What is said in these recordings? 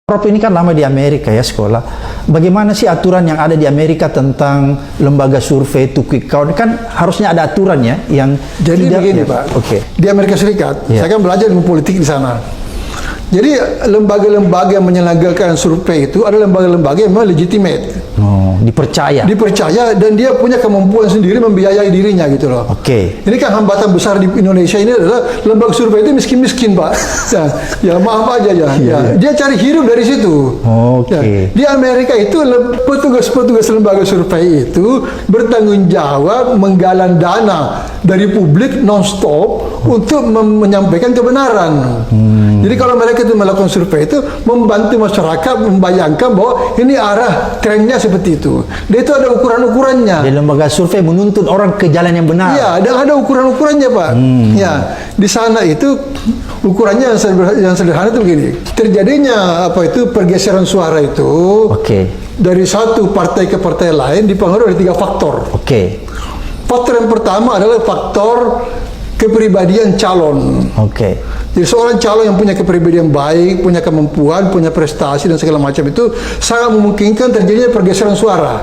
Prof ini kan lama di Amerika ya sekolah. Bagaimana sih aturan yang ada di Amerika tentang lembaga survei itu quick count? Kan harusnya ada aturannya yang jadi tidak, begini ya. Pak. Oke. Di Amerika Serikat, Ya. saya kan belajar ilmu politik di sana. Jadi lembaga-lembaga yang menyelenggarakan survei itu adalah lembaga-lembaga yang memang legitimate. Oh, dipercaya. Dipercaya dan dia punya kemampuan sendiri membiayai dirinya gitu loh. Oke. Ini kan hambatan besar di Indonesia ini adalah lembaga survei itu miskin-miskin Pak. Ya maaf aja ya. Dia cari hidup dari situ. Oke. Ya, di Amerika itu petugas-petugas lembaga survei itu bertanggung jawab menggalang dana dari publik non-stop untuk menyampaikan kebenaran. Jadi kalau mereka itu melakukan survei itu membantu masyarakat membayangkan bahwa ini arah trennya seperti itu. Dia itu ada ukuran-ukurannya. Di lembaga survei menuntun orang ke jalan yang benar. Iya, dan ada ukuran-ukurannya Pak. Ya, di sana itu ukurannya yang sederhana itu begini. Terjadinya pergeseran suara itu dari satu partai ke partai lain dipengaruhi oleh 3 faktor. Faktor yang pertama adalah faktor kepribadian calon. Jadi seorang calon yang punya kepribadian baik, punya kemampuan, punya prestasi dan segala macam itu sangat memungkinkan terjadinya pergeseran suara.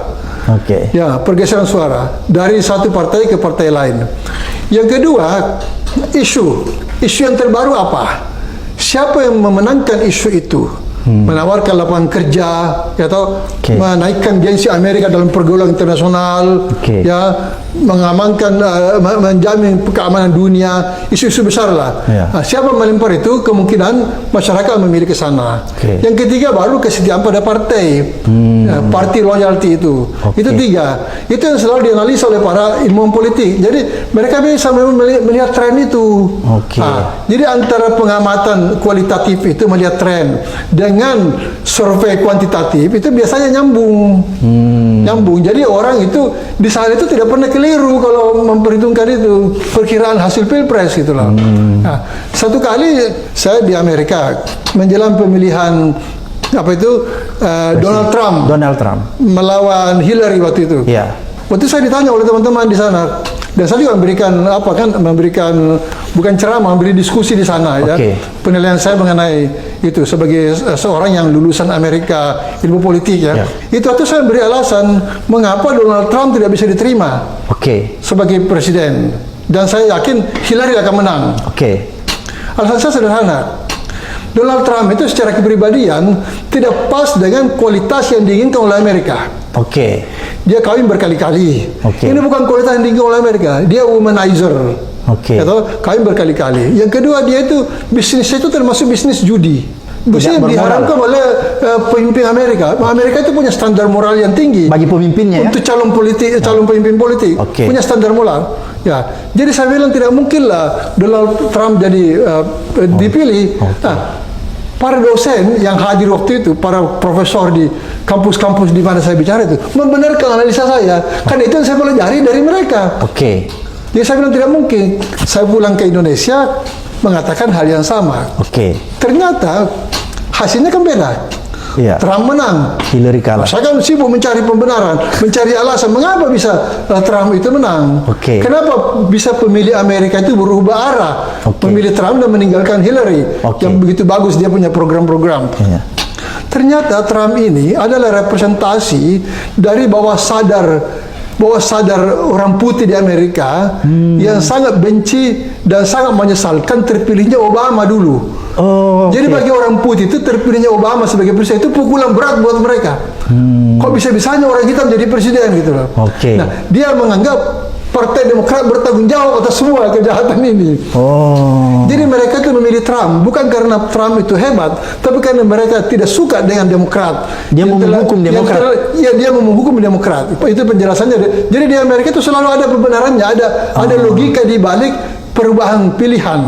Ya, pergeseran suara dari satu partai ke partai lain. Yang kedua, isu yang terbaru apa? Siapa yang memenangkan isu itu? Menawarkan lapangan kerja, atau menaikkan gengsi Amerika dalam pergaulan internasional, ya, mengamankan, menjamin keamanan dunia, isu-isu besar lah. Nah, siapa melempar itu kemungkinan masyarakat memilih ke sana. Yang ketiga baru kesetiaan pada partai, party loyalty itu. Itu 3. Itu yang selalu dianalisa oleh para ilmuwan politik. Jadi mereka bisa melihat tren itu. Jadi antara pengamatan kualitatif itu melihat tren dengan survei kuantitatif itu biasanya nyambung. Jadi orang itu di sana itu tidak pernah keliru kalau memperhitungkan itu perkiraan hasil pilpres gitu loh. Nah, satu kali saya di Amerika menjelang pemilihan Donald Trump melawan Hillary waktu itu. Waktu saya ditanya oleh teman-teman di sana, dan saya juga memberikan bukan ceramah, memberi diskusi di sana ya. Penilaian saya mengenai itu sebagai seorang yang lulusan Amerika ilmu politik ya. Itu waktu saya beri alasan mengapa Donald Trump tidak bisa diterima sebagai presiden, dan saya yakin Hillary akan menang. Alasan saya sederhana. Donald Trump itu secara kepribadian tidak pas dengan kualitas yang diinginkan oleh Amerika. Dia kawin berkali-kali. Ini bukan kualitas yang diinginkan oleh Amerika. Dia womanizer. Atau kawin berkali-kali. Yang kedua, dia itu bisnisnya itu termasuk bisnis judi. Bisnis yang diharapkan oleh pemimpin Amerika. Amerika itu punya standar moral yang tinggi bagi pemimpinnya untuk calon pemimpin politik. Punya standar moral. Ya, jadi saya bilang tidak mungkinlah Donald Trump jadi dipilih. Nah, para dosen yang hadir waktu itu, para profesor di kampus-kampus di mana saya bicara itu membenarkan analisa saya. Kan itu yang saya pelajari dari mereka. Jadi saya bilang tidak mungkin. Saya pulang ke Indonesia mengatakan hal yang sama. Ternyata hasilnya kan beda. Trump menang, Hillary kalah. Saya kan sibuk mencari pembenaran, mencari alasan mengapa bisa Trump itu menang. Kenapa bisa pemilih Amerika itu berubah arah, memilih Trump dan meninggalkan Hillary yang begitu bagus dia punya program-program. Ternyata Trump ini adalah representasi dari bawah sadar orang putih di Amerika yang sangat benci dan sangat menyesalkan terpilihnya Obama dulu. Jadi bagi orang putih itu terpilihnya Obama sebagai presiden itu pukulan berat buat mereka. Kok bisa-bisanya orang hitam jadi presiden gitu loh. Nah, dia menganggap Partai Demokrat bertanggung jawab atas semua kejahatan ini. Jadi mereka itu memilih Trump bukan karena Trump itu hebat, tapi karena mereka tidak suka dengan Demokrat. Dia menghukum Demokrat. Dia menghukum Demokrat. Itu penjelasannya. Jadi di Amerika itu selalu ada pembenarannya, ada logika di balik perubahan pilihan.